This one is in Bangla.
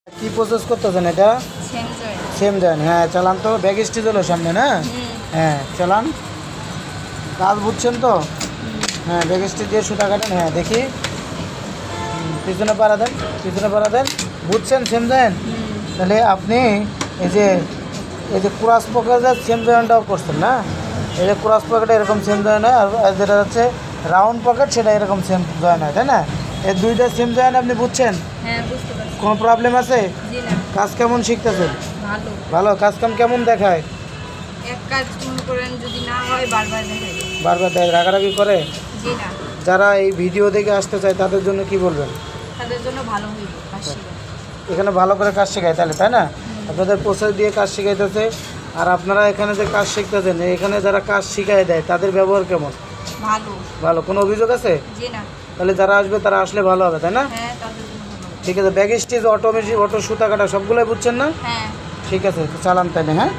কি প্রসেস করতেছেন এটা? Same join. হ্যাঁ চালান তো, ব্যাগ স্টিচ হলো সামনে না? হ্যাঁ চালান, কাজ বুঝছেন তো? হ্যাঁ ব্যাগ স্টিচ দিয়ে সুতা কাটেন। হ্যাঁ দেখি, পিছনে পাড়া দেন, পিছনে পাড়া দেন। বুঝছেন সেম জয়েন? তাহলে আপনি এই যে ক্রস পকেটের সেম জয়েনটাও করছেন না? এই যে ক্রস পকেটে এরকম সেম জয়েন হয়, আর যেটা হচ্ছে রাউন্ড পকেট সেটা এরকম সেম জয়েন হয়, তাই না? এই দুইটা সেম জয়েন আপনি বুঝছেন? হ্যাঁ বুঝতে পারছি। কোনো প্রবলেম আছে? জি না। কাজ কেমন শিখতেছেন? ভালো। ভালো। কাজ কাম কেমন দেখায়? এক কাজ মনে করেন যদি না হয় বারবার দেখাই দেয়। বারবার দেয়, রাগারাগি করে? জি না। যারা এই ভিডিও দেখে আসতে চায় তাদের জন্য কি বলবেন? তাদের জন্য ভালো হইব কাজ শিখা। এখানে ভালো করে কাজ শেখায় তাহলে, তাই না? আপনাদের প্রসেস দিয়ে কাজ শেখাইতেছে, আর আপনারা এখানে যে কাজ শিখতেছেন, এখানে যারা কাজ শিখাই দেয় তাদের ব্যবহার কেমন? ভালো। ভালো। কোনো অভিযোগ আছে? জি না। তাহলে যারা আসবে তারা আসলে ভালো হবে, তাই না? হ্যাঁ তাদের জন্য ভালো। ঠিক আছে। Bag stitch, auto machine, auto সুতা কাটা সবগুলোই বুঝছেন না? হ্যাঁ। ঠিক আছে, তো চালান তাহলে। হ্যাঁ।